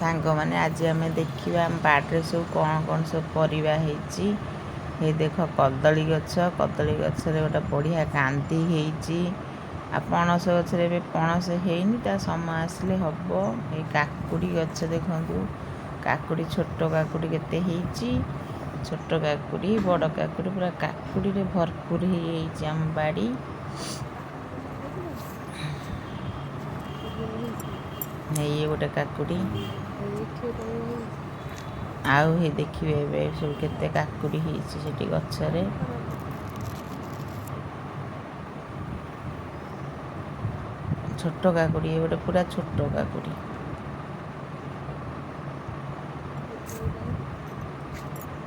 सांग मैंने आज आम देखा आम बाड़े सब कौन कौन सब परिवा होती ये देख कदली गछ गोटे बढ़िया कांदी होती आ पणस गचर ए पणस हैनी ता समय आसले हम ये काकुड़ी गछ देखु काकुड़ी छोट काकुड़ी केते होती छोट काकुड़ी बड़ काकुड़ी पूरा काकुड़ी भरपूर हो आम बाड़ी ये गोटे काकुड़ी आउ हे देखिए सब केते काकुड़ी होती गचरे छोट काकुड़ी ये गोटे पूरा छोट काकुड़ी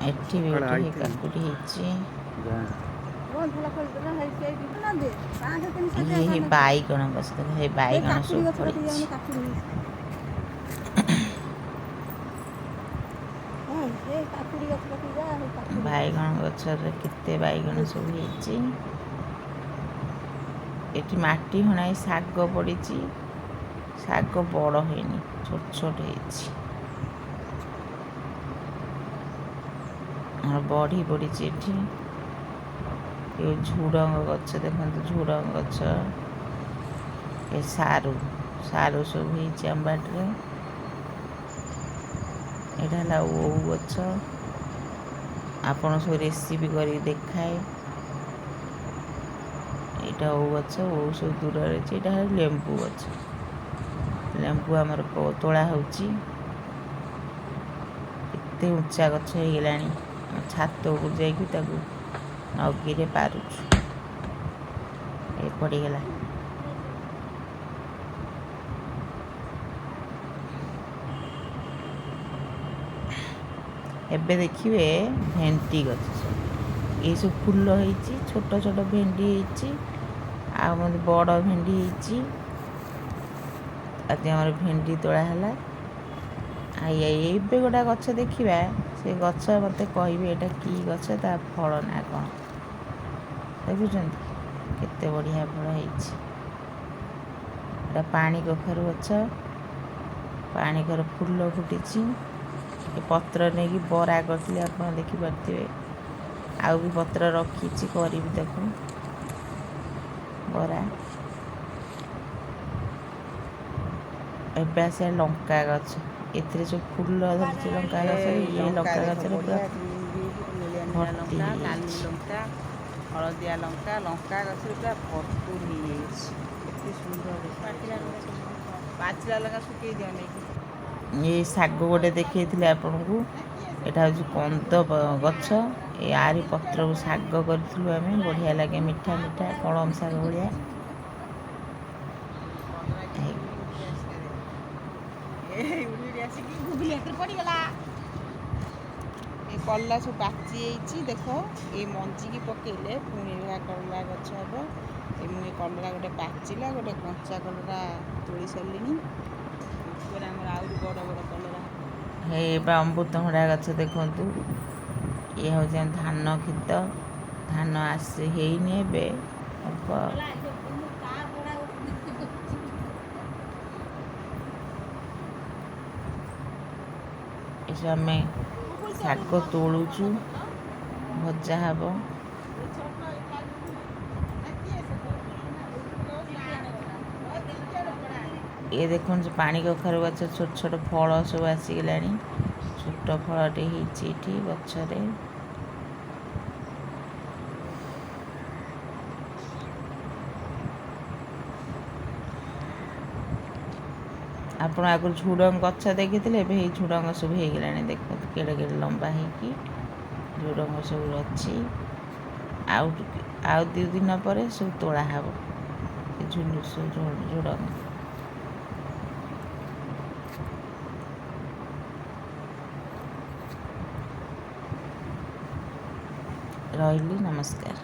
एठी भी गोटे काकुड़ी होती ये बैगण गछ देख बैगण सब फड़ी बैगण गचर केते बैगण सब होती एठी माटी हणाई शाग पड़ी शाग बड़ हैनी छोट छोट हो बढ़ी पड़ी ये झुड़ंग गछ देखते झुड़ंग गछ ये सारू सारू सब होती आम बाटे यहाँ ओ गछ आपन सब रेसिपी कर देखाए यहाँ ओ गछ ओ सब दूर यहाँ लेंबू गछ लेंबू आमर तोड़ा होती एते उच्चा गछ हो गला छात को जाकि नगीरे पारुछु ये पड़गला एबे देखिए भेंडी गछ सब ये सब फूल होती छोट छोट भेंडी होती आ बड़ भेंडी होती आज आम भेंडी तोड़ा है ये गोटा गछ देखा से गछ मत कहे यहाँ कि गछ ता फल ना कौन देखुं केते बढ़िया फल होता पानी कखारु गछ पानी कर फूल फुटी पत्र नहीं कि बरा करते आप देखिपे आउ भी पत्र रखी करी देखो बरा एबे आसे लंका गछ एथिरे जो फूल धरती लंका गछ ये लंका गछ पूरा भर्ती लंका हलदिया लंका लंका गछ पूरा भरपूर हो सुंदर पाचिला लंका सुखई दियो ये शाग गोटे देखते आपन को यहाँ हूँ कंद गछ यारी पत्र को शाग करूँ आम बढ़िया लगे मिठा मिठा कलम शाग भाया कला सब पाची देख ये मंजी की पकेले पुणी कला गछ हम ये कलरा गोटे पाचिला गोटे कंचा कलरा तोड़ी सारे आहरी बड़ बड़ कलरा हे अमृतभंडा गछ देखु ये हूँ धान खेत धान आसे हैनी ए आम शाग तोलुचु भजा हम ये देखो पानी कखारु गछ छोट छोट फल सब आसीगला छोट फलटे होती गचरे आप आगुरी झुड़ंग गछ देखी झुड़ंग सब हो गला देख केड़े केड़े लंबा हो झुड़ंग सब अच्छी आउ 2 दिन पर सब तोड़ा हम झुड़ंग रही नमस्कार।